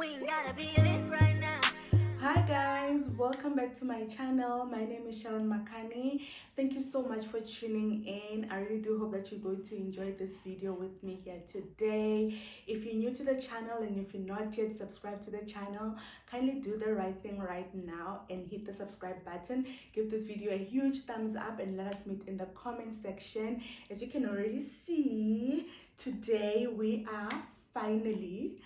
queen, gotta be lit right now. Hi guys, welcome back to my channel. My name is Sharon Makani. Thank you so much for tuning in. I really do hope that you're going to enjoy this video with me here today. If you're new to the channel and if you're not yet subscribed to the channel, kindly do the right thing right now and hit the subscribe button. Give this video a huge thumbs up and let us meet in the comment section. As you can already see, today we are finally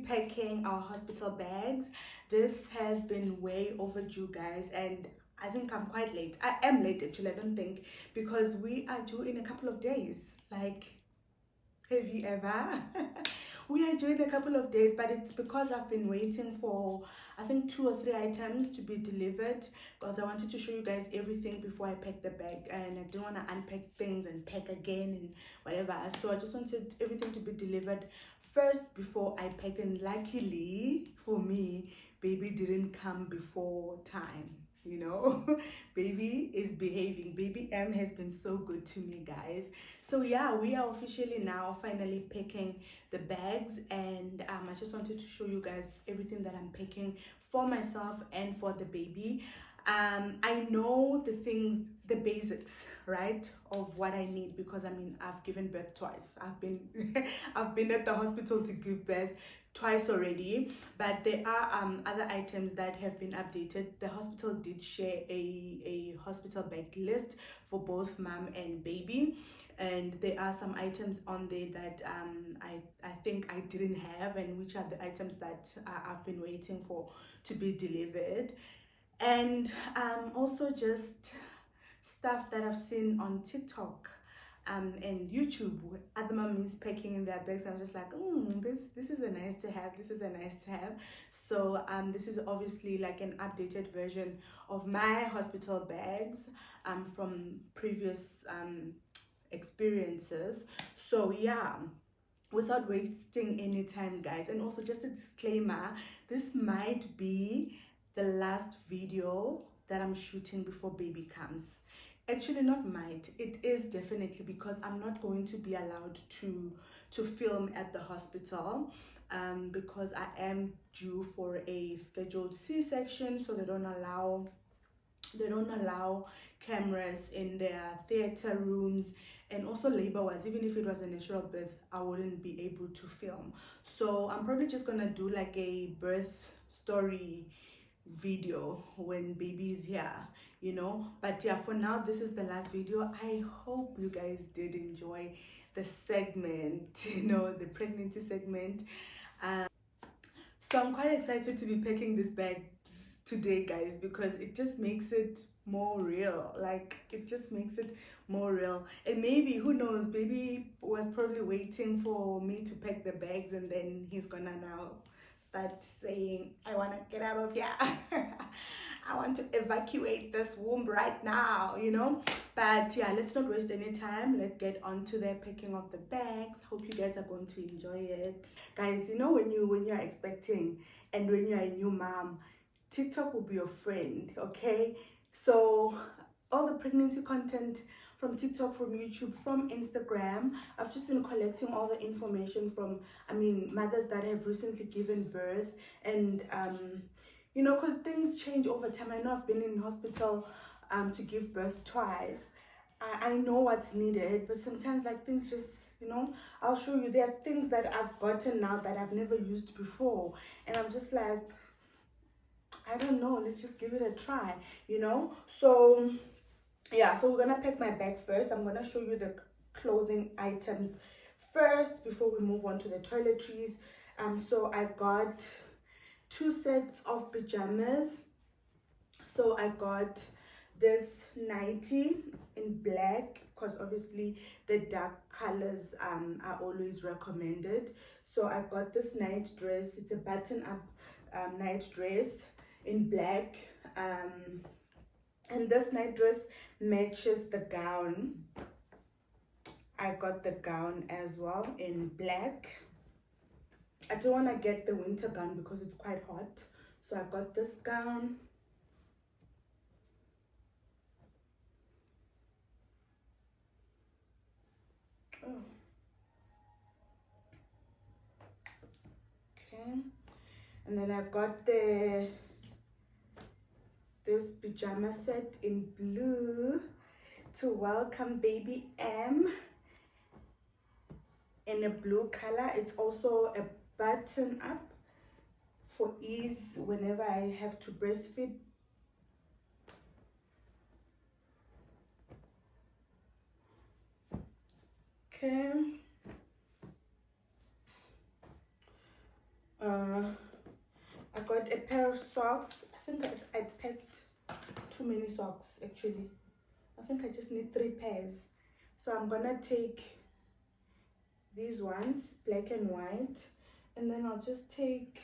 packing our hospital bags. This has been way overdue, guys, and I think I'm quite late. I am late actually, I don't think, because we are due in a couple of days. Like, have you ever? We are due in a couple of days, but it's because I've been waiting for, I think, 2 or 3 items to be delivered, because I wanted to show you guys everything before I pack the bag, and I didn't want to unpack things and pack again and whatever. So I just wanted everything to be delivered first before I packed, and luckily for me, baby didn't come before time. Baby is behaving. Baby M has been so good to me, guys. So yeah, we are officially now finally packing the bags, and I just wanted to show you guys everything that I'm packing for myself and for the baby. I know the things, the basics, right, of what I need, because I mean, I've given birth twice. I've been I've been at the hospital to give birth twice already, but there are other items that have been updated. The hospital did share a hospital bag list for both mom and baby, and there are some items on there that I think I didn't have, and which are the items that I've been waiting for to be delivered. And also just stuff that I've seen on TikTok and YouTube, other mummies packing in their bags. I'm just like, this is a nice to have. This is a nice to have. So this is obviously like an updated version of my hospital bags from previous experiences. So yeah, without wasting any time, guys, and also just a disclaimer, this might be the last video that I'm shooting before baby comes. Actually, not might, it is definitely, because I'm not going to be allowed to film at the hospital, because I am due for a scheduled C-section, so they don't allow cameras in their theater rooms, and also labor wards. Even if it was a natural birth, I wouldn't be able to film. So I'm probably just gonna do like a birth story video when baby is here. But yeah, for now, this is the last video. I hope you guys did enjoy the segment, the pregnancy segment. So I'm quite excited to be packing this bag today, guys, because it just makes it more real. Like, it just makes it more real. And maybe, who knows, baby was probably waiting for me to pack the bags, and then he's gonna now start saying, I want to get out of here. I want to evacuate this womb right now. But yeah, let's not waste any time. Let's get on to the packing of the bags. Hope you guys are going to enjoy it. Guys, when you're expecting and when you're a new mom, TikTok will be your friend, okay? So all the pregnancy content from TikTok, from YouTube, from Instagram, I've just been collecting all the information from, mothers that have recently given birth, and because things change over time. I know I've been in hospital to give birth twice. I know what's needed, but sometimes, like, things just, I'll show you, there are things that I've gotten now that I've never used before, and I'm just like, I don't know, let's just give it a try. So yeah, so we're gonna pack my bag first. I'm gonna show you the clothing items first before we move on to the toiletries. So I got 2 sets of pajamas. So I got this nightie in black, because obviously the dark colors are always recommended. So I got this night dress. It's a button up night dress in black, and this night dress matches the gown. I got the gown as well in black. I don't want to get the winter gown because it's quite hot, so I got this gown. Oh. Okay, And then I got this pajama set in blue to welcome baby M in a blue color. It's also a button up for ease whenever I have to breastfeed. Okay. I got a pair of socks. I think I packed too many socks actually. I think I just need 3 pairs. So I'm gonna take these ones, black and white, and then I'll just take,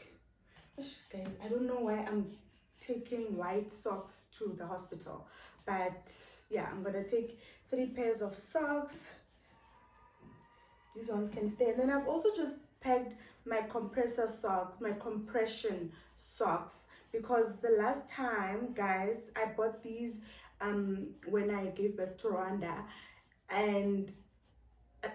guys, I don't know why I'm taking white socks to the hospital, but yeah, I'm gonna take 3 pairs of socks. These ones can stay. And then I've also just packed my compressor socks, my compression socks, because the last time, guys, I bought these when I gave birth to Rwanda, and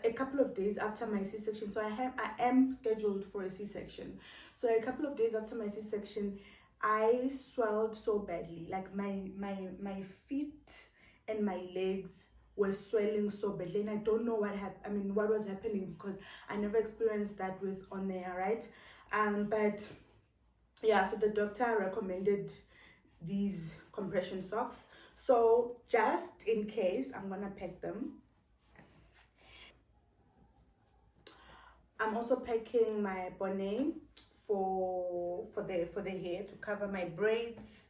a couple of days after my C-section, so I am scheduled for a C-section. So a couple of days after my C-section, I swelled so badly, like my feet and my legs were swelling so badly, and I don't know what happened. I mean, what was happening, because I never experienced that with Onea, right? But yeah, so the doctor recommended these compression socks. So just in case, I'm gonna pack them. I'm also packing my bonnet for the hair to cover my braids.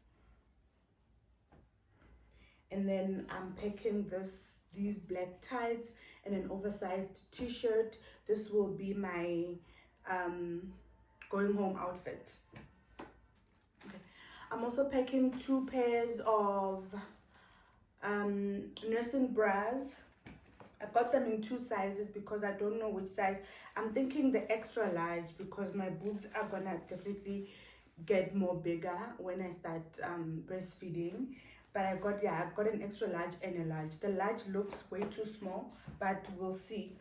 And then I'm packing these black tights and an oversized t-shirt. This will be my going home outfit. Okay. I'm also packing 2 pairs of nursing bras. I got them in 2 sizes because I don't know which size. I'm thinking the extra large because my boobs are gonna definitely get more bigger when I start breastfeeding. But I got an extra large and a large. The large looks way too small, but we'll see.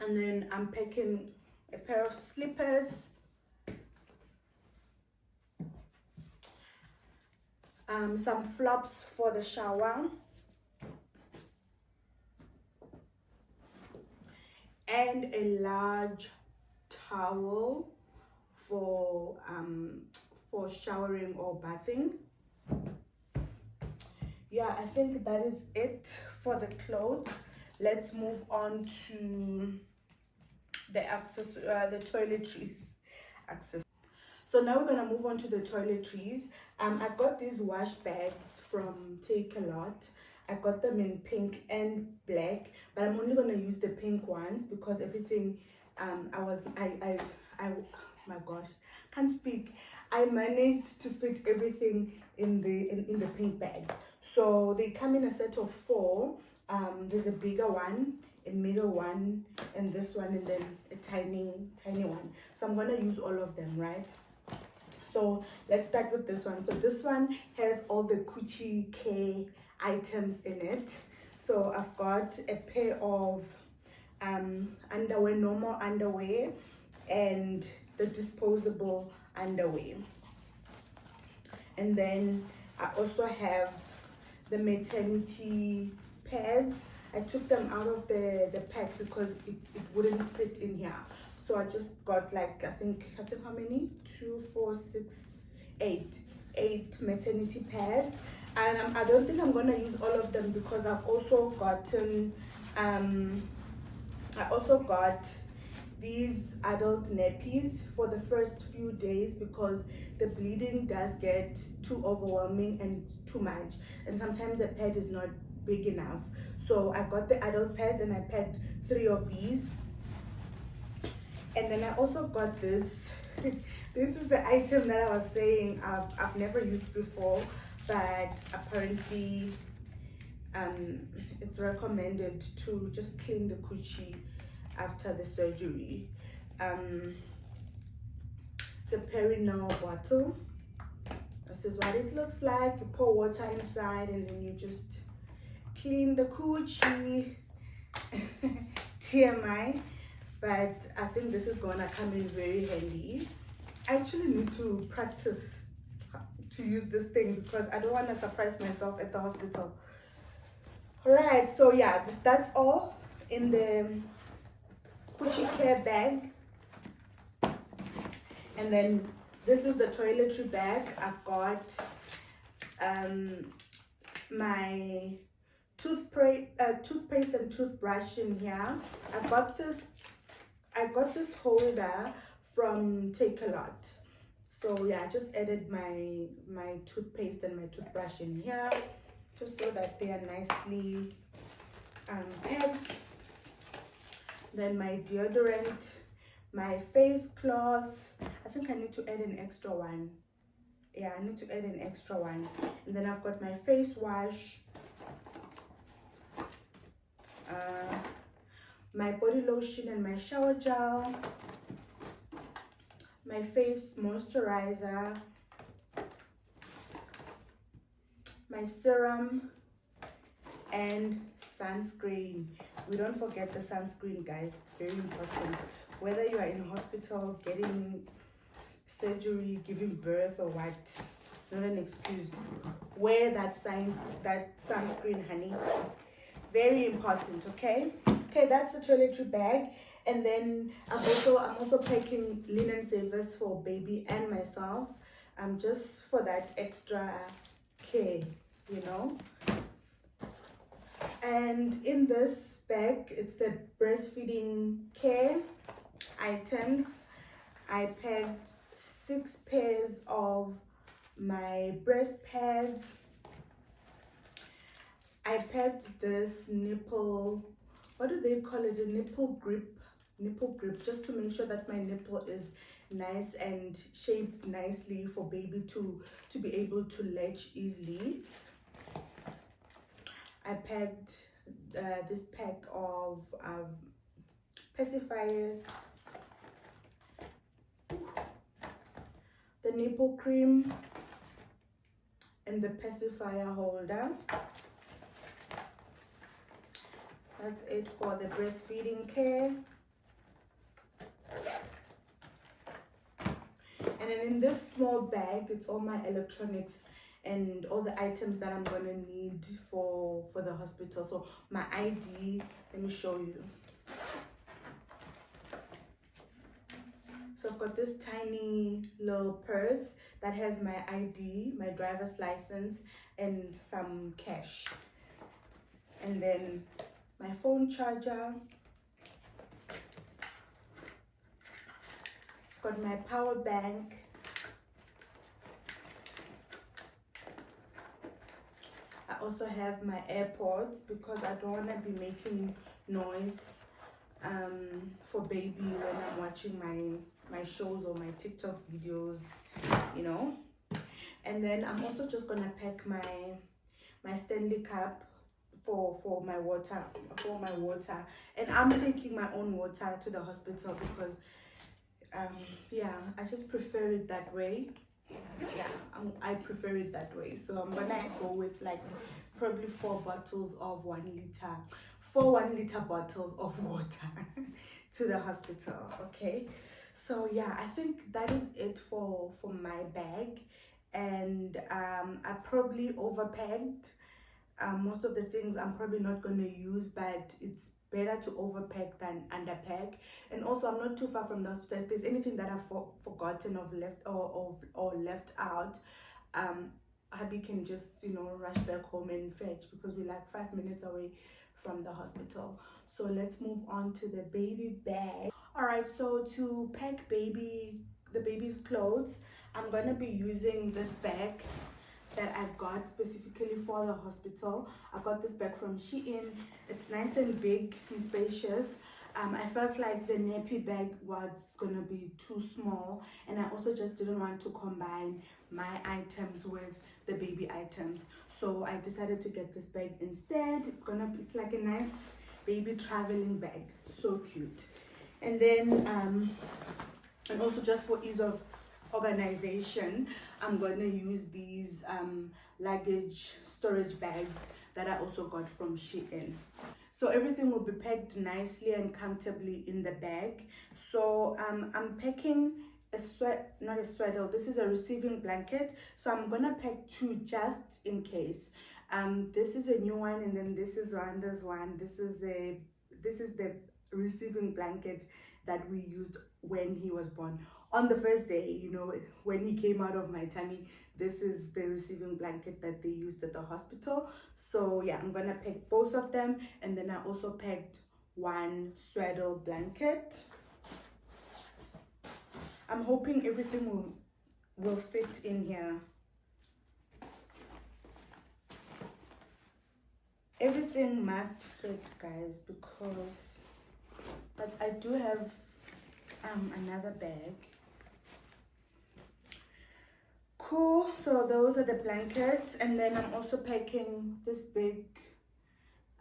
And then I'm packing a pair of slippers, some flops for the shower, and a large towel for showering or bathing. Yeah, I think that is it for the clothes. Let's move on to the toiletries accessories. So now we're gonna move on to the toiletries. I got these wash bags from Take a Lot. I got them in pink and black, but I'm only gonna use the pink ones because everything my gosh, can't speak. I managed to fit everything in the pink bags. So they come in a set of 4. There's a bigger one, a middle one, and this one, and then a tiny one. So I'm gonna use all of them, right? So let's start with this one. So this one has all the Gucci care items in it. So I've got a pair of underwear, normal underwear, and the disposable underwear. And then I also have the maternity pads. I took them out of the pack because it wouldn't fit in here. So I just got like, I think how many? 2, 4, 6, 8. 8 maternity pads. And I don't think I'm gonna use all of them because I've also gotten, I also got these adult nappies for the first few days because the bleeding does get too overwhelming and too much, and sometimes the pad is not big enough. So I got the adult pads and I packed 3 of these. And then I also got this. This is the item that I was saying I've never used before, but apparently it's recommended to just clean the coochie after the surgery. It's a perineal bottle. This is what it looks like. You pour water inside and then you just clean the coochie. TMI, but I think this is gonna come in very handy. I actually need to practice to use this thing because I don't want to surprise myself at the hospital. Alright, so yeah, that's all in the Gucci care bag. And then this is the toiletry bag. I've got my toothpaste and toothbrush in here. I got this holder from Take a Lot. So yeah, I just added my toothpaste and my toothbrush in here just so that they are nicely packed. Then my deodorant, my face cloth. I think I need to add an extra one. Yeah, I need to add an extra one. And then I've got my face wash, my body lotion and my shower gel, my face moisturizer, my serum, and sunscreen. We don't forget the sunscreen, guys. It's very important. Whether you are in hospital, getting surgery, giving birth, or what, it's not an excuse. Wear that sunscreen, honey. Very important. Okay, that's the toiletry bag. And then I'm also packing linen savers for baby and myself, just for that extra care, you know. And in this bag, it's the breastfeeding care items. I packed 6 pairs of my breast pads. I packed this nipple, what do they call it? A nipple grip, just to make sure that my nipple is nice and shaped nicely for baby to be able to latch easily. I packed this pack of pacifiers, the nipple cream, and the pacifier holder. That's it for the breastfeeding care. And then in this small bag, it's all my electronics and all the items that I'm gonna need for the hospital. So my ID, let me show you. So I've got this tiny little purse that has my ID, my driver's license, and some cash. And then my phone charger. I've got my power bank. I also have my AirPods because I don't want to be making noise for baby when I'm watching my shows or my TikTok videos, you know. And then I'm also just gonna pack my Stanley cup for my water, and I'm taking my own water to the hospital because yeah, I just prefer it that way. Yeah, I prefer it that way. So I'm gonna go with like probably 4 bottles of 1 liter, 4 1-liter bottles of water to the hospital. Okay, so yeah, I think that is it for my bag. And I probably overpacked most of the things I'm probably not going to use, but it's better to overpack than underpack. And also, I'm not too far from the hospital. If there's anything that I've forgotten of left or left out, hubby can just, you know, rush back home and fetch, because we're like 5 minutes away from the hospital. So let's move on to the baby bag. All right, so to pack the baby's clothes, I'm gonna be using this bag that I got specifically for the hospital. I got this bag from Shein. It's nice and big and spacious. I felt like the nappy bag was gonna be too small, and I also just didn't want to combine my items with the baby items. So I decided to get this bag instead. It's like a nice baby traveling bag. So cute. And then and also just for ease of organization, I'm gonna use these luggage storage bags that I also got from Shein. So everything will be packed nicely and comfortably in the bag. So I'm packing not a swaddle, this is a receiving blanket, so I'm gonna pack two just in case. This is a new one, and then this is Rwanda's one. This is the receiving blanket that we used when he was born. On the first day, you know, when he came out of my tummy, this is the receiving blanket that they used at the hospital. So yeah, I'm gonna pack both of them, and then I also packed one swaddle blanket. I'm hoping everything will fit in here. Everything must fit, guys, because but I do have another bag. Cool. So those are the blankets, and then I'm also packing this big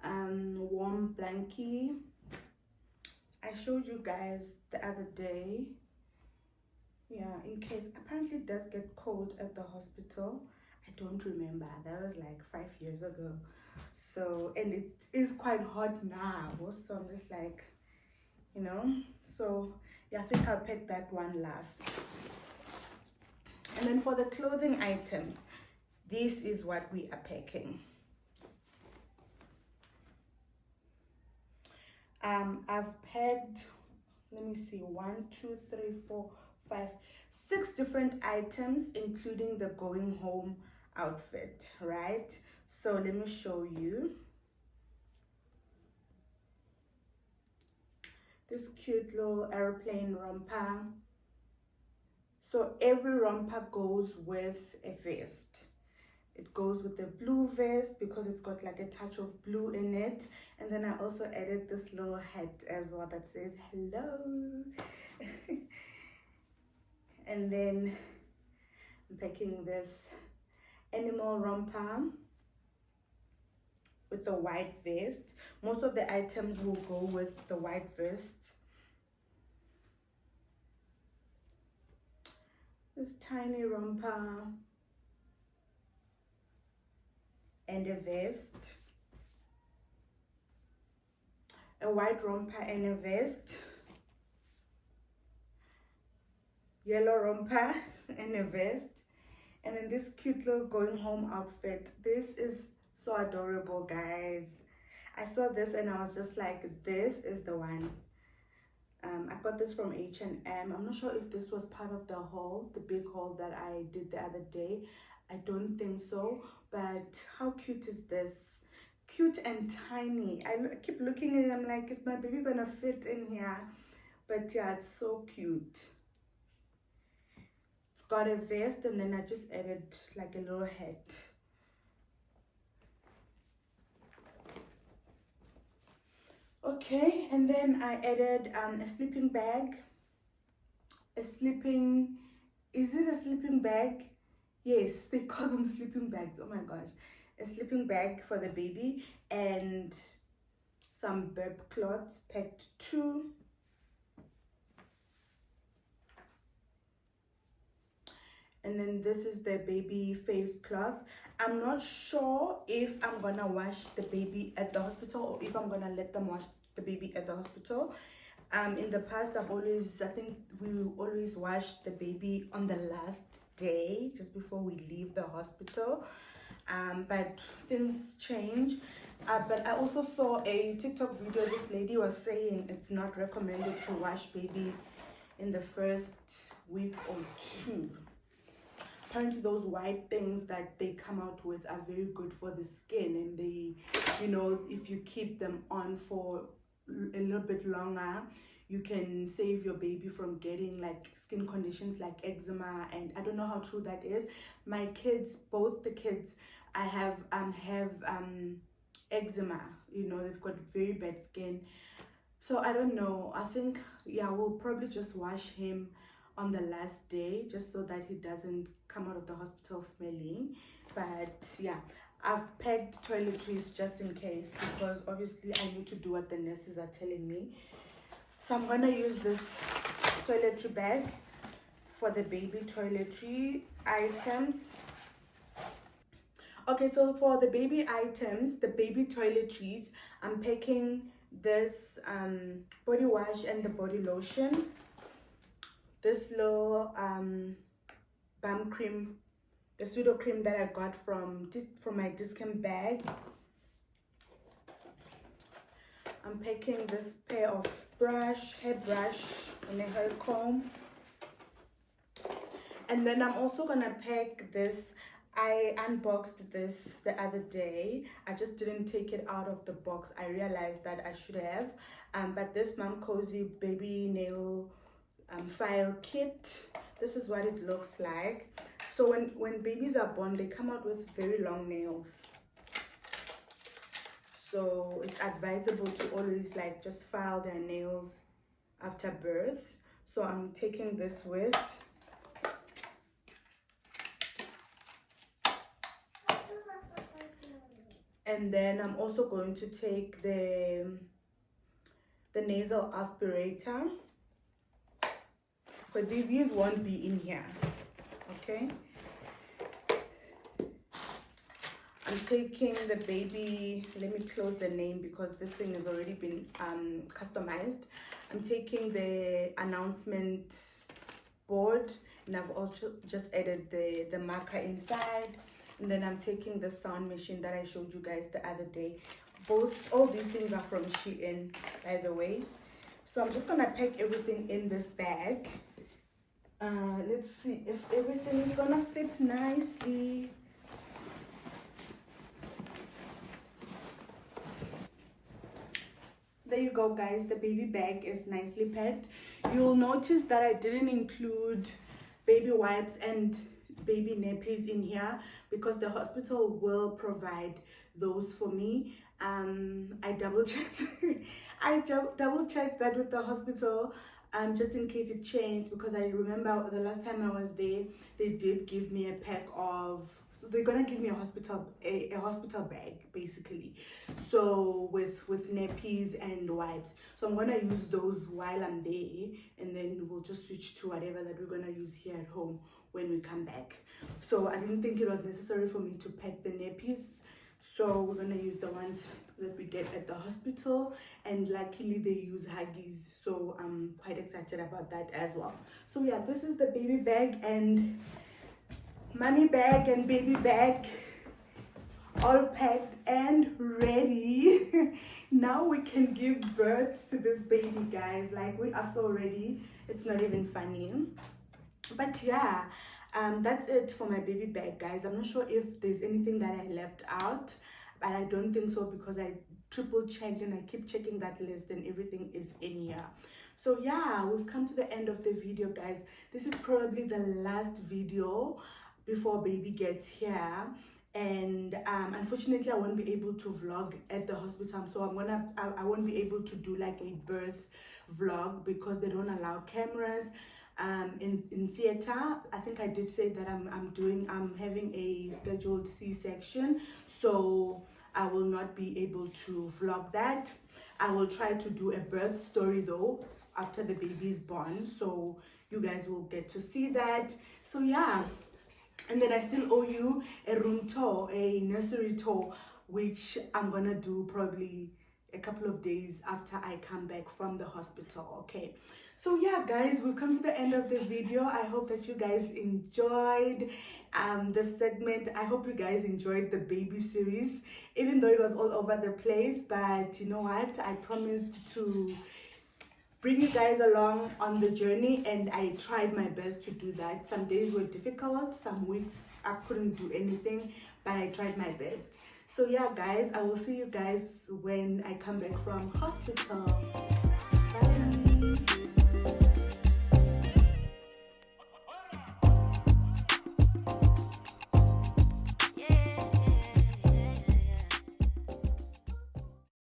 warm blankie. I showed you guys the other day. Yeah, in case apparently it does get cold at the hospital. I don't remember, that was like 5 years ago. So, and it is quite hot now, so I'm just like, you know, so yeah, I think I'll pack that one last. And then for the clothing items, this is what we are packing. I've packed, let me see, 1 2 3 4 5 6 different items, including the going home outfit, right? So let me show you this cute little airplane romper. So every romper goes with a vest. It goes with the blue vest because it's got like a touch of blue in it. And then I also added this little hat as well that says hello. And then I'm packing this animal romper with the white vest. Most of the items will go with the white vest. This tiny romper and a vest, a white romper and a vest, yellow romper and a vest, and then this cute little going home outfit. This is so adorable, guys. I saw this and I was just like, this is the one. I got this from H&M. I'm not sure if this was part of the haul, the big haul that I did the other day. I don't think so, but how cute is this? Cute and tiny. I keep looking at it, I'm like, is my baby gonna fit in here? But yeah, it's so cute. It's got a vest, and then I just added like a little hat. Okay, and then I added a sleeping bag. Is it a sleeping bag? Yes, they call them sleeping bags. Oh my gosh. A sleeping bag for the baby and some burp cloths, packed 2. And then this is the baby face cloth. I'm not sure if I'm gonna wash the baby at the hospital or if I'm gonna let them wash the baby at the hospital. In the past, I think we always wash the baby on the last day, just before we leave the hospital. But things change. But I also saw a TikTok video. This lady was saying it's not recommended to wash baby in the first week or 2. Apparently those white things that they come out with are very good for the skin, and they, you know, if you keep them on for a little bit longer, you can save your baby from getting like skin conditions like eczema. And I don't know how true that is. My kids, both the kids I have eczema, you know, they've got very bad skin. So I don't know. I think, yeah, we'll probably just wash him on the last day, just so that he doesn't come out of the hospital smelling. But yeah, I've packed toiletries just in case, because obviously I need to do what the nurses are telling me. So I'm gonna use this toiletry bag for the baby toiletry items. Okay, so for the baby items, the baby toiletries, I'm packing this body wash and the body lotion. this little bum cream, the pseudo cream that I got from my discount bag. I'm packing this pair of hair brush and a hair comb. And then I'm also gonna pack this. I unboxed this the other day. I just didn't take it out of the box. I realized that I should have. But this Mom Cozy baby nail file kit, this is what it looks like. So when babies are born, they come out with very long nails. So it's advisable to always like just file their nails after birth. So I'm taking this with. And then I'm also going to take the nasal aspirator. But these won't be in here, okay? I'm taking the baby, let me close the name because this thing has already been customized. I'm taking the announcement board, and I've also just added the marker inside. And then I'm taking the sound machine that I showed you guys the other day. All these things are from Shein, by the way. So I'm just gonna pack everything in this bag. Let's see if everything is gonna fit nicely. There you go, guys. The baby bag is nicely packed. You'll notice that I didn't include baby wipes and baby nappies in here because the hospital will provide those for me. I double checked double checked that with the hospital, just in case it changed, because I remember the last time I was there, they did give me a pack of, so they're gonna give me a hospital bag basically, so with nappies and wipes. So I'm gonna use those while I'm there, and then we'll just switch to whatever that we're gonna use here at home when we come back. So I didn't think it was necessary for me to pack the nappies, so we're gonna use the ones that we get at the hospital, and luckily they use Huggies, so I'm quite excited about that as well. So yeah, this is the baby bag and mommy bag and baby bag, all packed and ready. Now we can give birth to this baby, guys. Like, we are so ready, it's not even funny. But yeah, that's it for my baby bag, guys. I'm not sure if there's anything that I left out, but I don't think so because I triple checked and I keep checking that list and everything is in here. So yeah, we've come to the end of the video, guys. This is probably the last video before baby gets here, and unfortunately I won't be able to vlog at the hospital, so I won't be able to do like a birth vlog because they don't allow cameras in theater. I think I did say that I'm having a scheduled C-section, so I will not be able to vlog that. I will try to do a birth story though after the baby is born, so you guys will get to see that. So yeah, and then I still owe you a room tour, a nursery tour, which I'm gonna do probably a couple of days after I come back from the hospital. Okay, so yeah, guys, we've come to the end of the video. I hope that you guys enjoyed this segment. I hope you guys enjoyed the baby series, even though it was all over the place. But you know what, I promised to bring you guys along on the journey, and I tried my best to do that. Some days were difficult, some weeks I couldn't do anything, but I tried my best. So yeah, guys, I will see you guys when I come back from hospital. Bye.